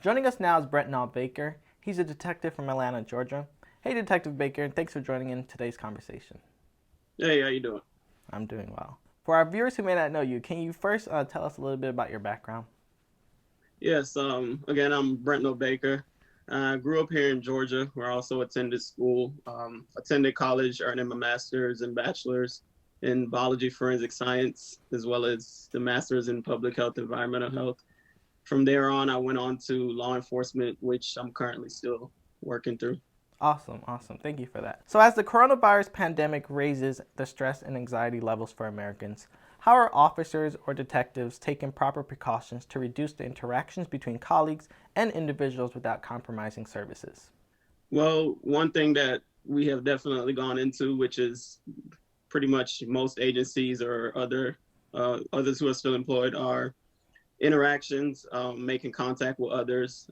Joining us now is Detector Baker. He's a detective from Atlanta, Georgia. Hey, Detective Baker, and thanks for joining in today's conversation. Hey, how you doing? I'm doing well. For our viewers who may not know you, can you first tell us a little bit about your background? Yes, again, I'm Brentno Baker. I grew up here in Georgia, where I also attended school, attended college, earning my master's and bachelor's in biology forensic science, as well as the master's in public health, environmental health. From there on, I went on to law enforcement, which I'm currently still working through. Awesome, awesome. Thank you for that. So, as the coronavirus pandemic raises the stress and anxiety levels for Americans, how are officers or detectives taking proper precautions to reduce the interactions between colleagues and individuals without compromising services? Well, one thing that we have definitely gone into, which is pretty much most agencies or others who are still employed, are interactions, making contact with others.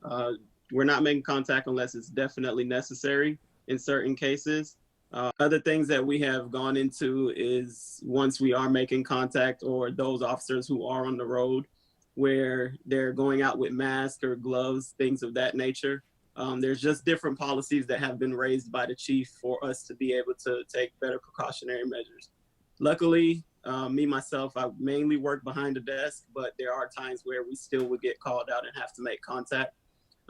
We're not making contact unless it's definitely necessary in certain cases. Other things that we have gone into is once we are making contact or those officers who are on the road where they're going out with masks or gloves, things of that nature. There's just different policies that have been raised by the chief for us to be able to take better precautionary measures. Luckily, me myself, I mainly work behind the desk, but there are times where we still would get called out and have to make contact.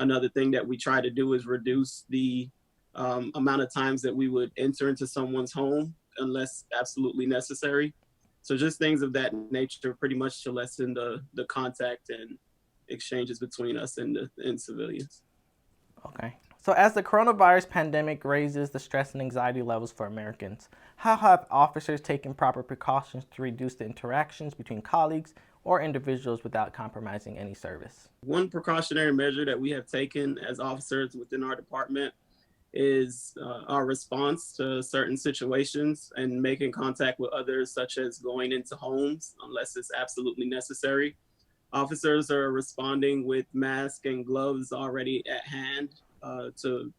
Another thing that we try to do is reduce the amount of times that we would enter into someone's home unless absolutely necessary. So just things of that nature, pretty much to lessen the contact and exchanges between us and civilians. Okay. So, as the coronavirus pandemic raises the stress and anxiety levels for Americans, how have officers taken proper precautions to reduce the interactions between colleagues or individuals without compromising any service? One precautionary measure that we have taken as officers within our department is our response to certain situations and making contact with others, such as going into homes unless it's absolutely necessary. Officers are responding with masks and gloves already at hand to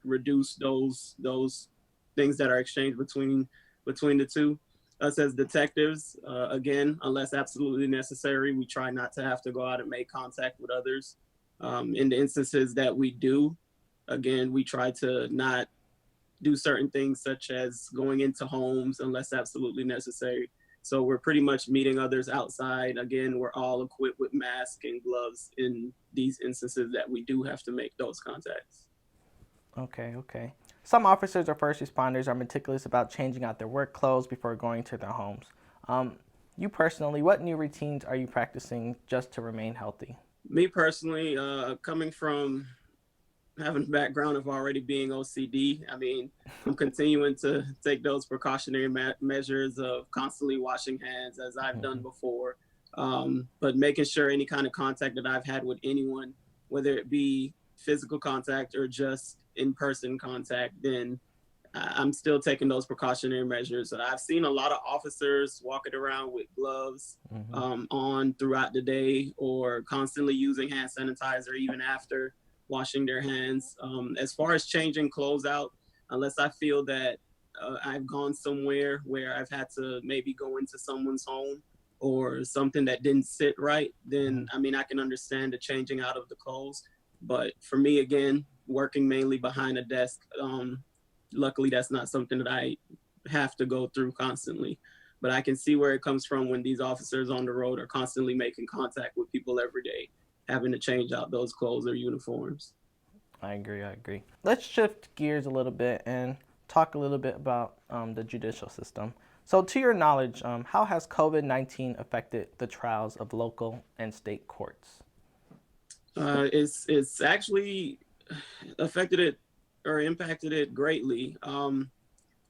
reduce those things that are exchanged between the two. Us as detectives, again, unless absolutely necessary, we try not to have to go out and make contact with others. In the instances that we do, again, we try to not do certain things such as going into homes unless absolutely necessary. So we're pretty much meeting others outside. Again, we're all equipped with masks and gloves in these instances that we do have to make those contacts. Okay, okay. Some officers or first responders are meticulous about changing out their work clothes before going to their homes. Um, you personally, what new routines are you practicing just to remain healthy? Me personally, coming from having a background of already being OCD, I mean, I'm continuing to take those precautionary measures of constantly washing hands as I've done Mm-hmm. before, but making sure any kind of contact that I've had with anyone, whether it be physical contact or just in person contact, then I'm still taking those precautionary measures. I've seen a lot of officers walking around with gloves Mm-hmm. on throughout the day or constantly using hand sanitizer even after washing their hands. As far as changing clothes out, unless I feel that I've gone somewhere where I've had to maybe go into someone's home or something that didn't sit right, then I mean, I can understand the changing out of the clothes. But for me, again, working mainly behind a desk, luckily that's not something that I have to go through constantly. But I can see where it comes from when these officers on the road are constantly making contact with people every day, having to change out those clothes or uniforms. I agree. I agree. Let's shift gears a little bit and talk a little bit about the judicial system. So, to your knowledge, how has COVID-19 affected the trials of local and state courts? It's actually affected it or impacted it greatly.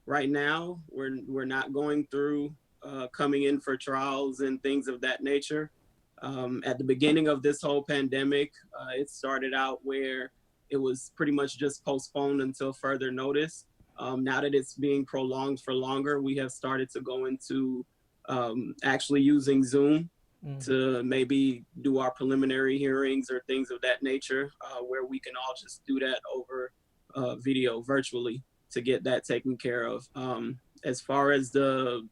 Right now, we're not going through coming in for trials and things of that nature. At the beginning of this whole pandemic, it started out where it was pretty much just postponed until further notice. Now that it's being prolonged for longer, we have started to go into actually using Zoom Mm. to maybe do our preliminary hearings or things of that nature, where we can all just do that over video virtually to get that taken care of. As far as the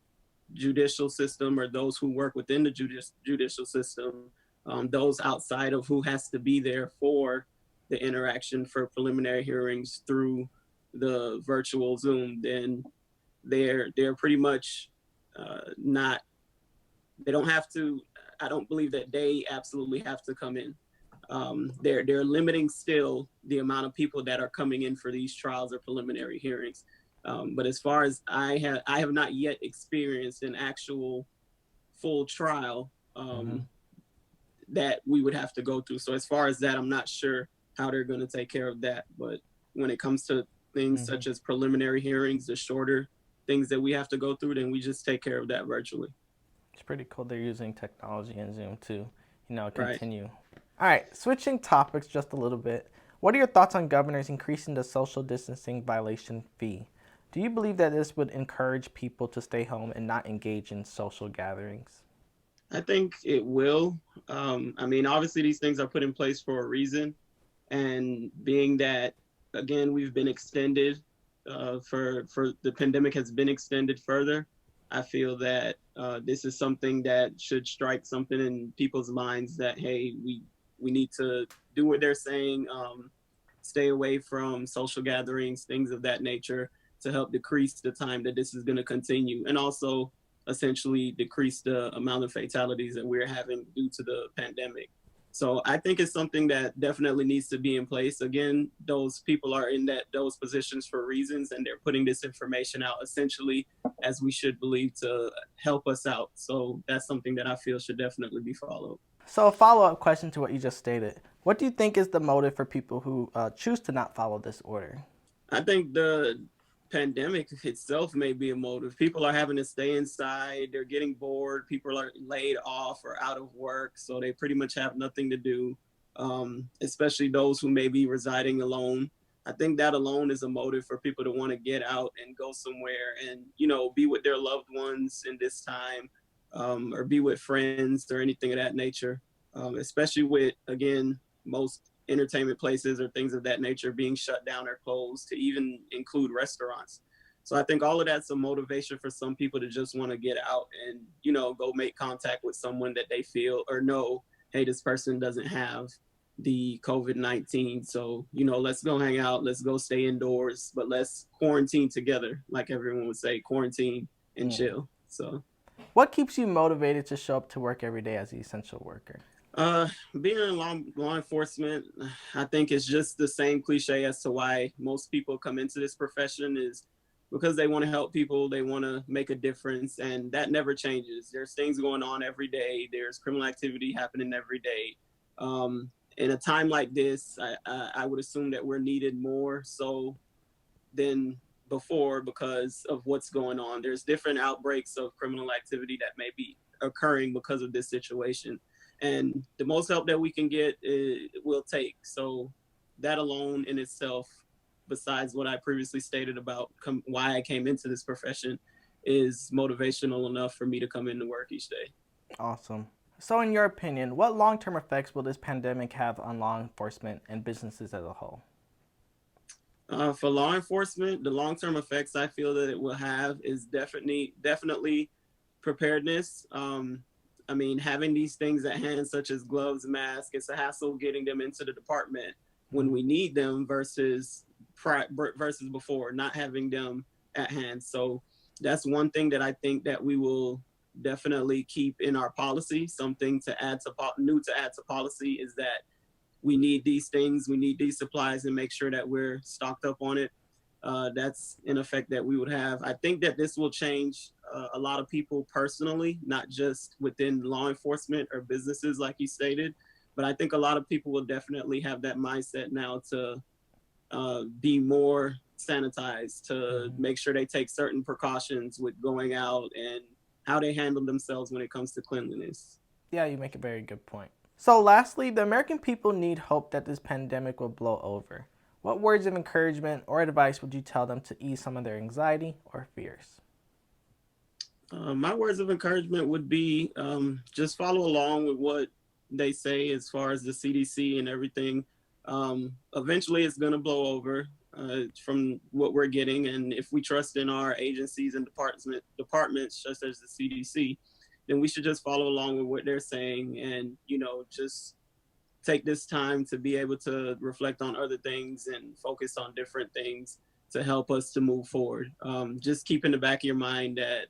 judicial system or those who work within the judicial system, those outside of who has to be there for the interaction for preliminary hearings through the virtual Zoom, then they're pretty much not. They don't have to. I don't believe that they absolutely have to come in. They're limiting still the amount of people that are coming in for these trials or preliminary hearings. But as far as I have not yet experienced an actual full trial that we would have to go through. So as far as that, I'm not sure how they're going to take care of that. But when it comes to things such as preliminary hearings, the shorter things that we have to go through, then we just take care of that virtually. It's pretty cool they're using technology in Zoom to, Right. continue. All right, switching topics just a little bit. What are your thoughts on governors increasing the social distancing violation fee? Do you believe that this would encourage people to stay home and not engage in social gatherings? I think it will. I mean, obviously, these things are put in place for a reason. And being that, again, we've been extended for the pandemic has been extended further, I feel that this is something that should strike something in people's minds that, hey, we need to do what they're saying, stay away from social gatherings, things of that nature, to help decrease the time that this is going to continue, and also essentially decrease the amount of fatalities that we're having due to the pandemic. So I think it's something that definitely needs to be in place. Again, those people are in those positions for reasons, and they're putting this information out essentially, as we should believe, to help us out. So that's something that I feel should definitely be followed. So, a follow up question to what you just stated. What do you think is the motive for people who choose to not follow this order? I think the pandemic itself may be a motive. People are having to stay inside. They're getting bored. People are laid off or out of work, so they pretty much have nothing to do. Especially those who may be residing alone. I think that alone is a motive for people to want to get out and go somewhere and be with their loved ones in this time, or be with friends or anything of that nature. Especially with, again, most entertainment places or things of that nature being shut down or closed, to even include restaurants. So I think all of that's a motivation for some people to just want to get out and, go make contact with someone that they feel or know, hey, this person doesn't have the COVID-19. So, let's go hang out, let's go stay indoors, but let's quarantine together. Like everyone would say, quarantine and chill. So what keeps you motivated to show up to work every day as an essential worker? Being in law enforcement, I think it's just the same cliche as to why most people come into this profession, is because they want to help people, they want to make a difference, and that never changes. There's things going on every day. There's criminal activity happening every day. In a time like this, I would assume that we're needed more so than before because of what's going on. There's different outbreaks of criminal activity that may be occurring because of this situation, and the most help that we can get will take. So that alone in itself, besides what I previously stated about why I came into this profession, is motivational enough for me to come into work each day. Awesome. So, in your opinion, what long term effects will this pandemic have on law enforcement and businesses as a whole? For law enforcement, the long-term effects I feel that it will have is definitely preparedness. I mean, having these things at hand, such as gloves, masks, it's a hassle getting them into the department when we need them versus before not having them at hand. So that's one thing that I think that we will definitely keep in our policy. Something to add to new to add to policy is that we need these things, we need these supplies, and make sure that we're stocked up on it. That's an effect that we would have. I think that this will change a lot of people personally, not just within law enforcement or businesses, like you stated, but I think a lot of people will definitely have that mindset now to be more sanitized, to make sure they take certain precautions with going out and how they handle themselves when it comes to cleanliness. Yeah, you make a very good point. So, lastly, the American people need hope that this pandemic will blow over. What words of encouragement or advice would you tell them to ease some of their anxiety or fears? My words of encouragement would be just follow along with what they say as far as the CDC and everything. Eventually, it's going to blow over from what we're getting. And if we trust in our agencies and departments, such as the CDC, then we should just follow along with what they're saying, and just take this time to be able to reflect on other things and focus on different things to help us to move forward. Just keep in the back of your mind that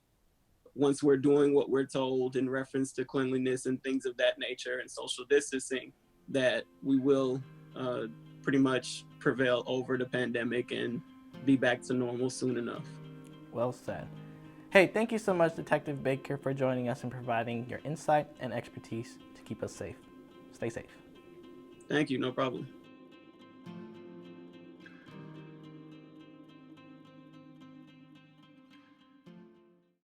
once we're doing what we're told in reference to cleanliness and things of that nature and social distancing, that we will pretty much prevail over the pandemic and be back to normal soon enough. Well said. Hey, thank you so much, Detective Baker, for joining us and providing your insight and expertise to keep us safe. Stay safe. Thank you, no problem.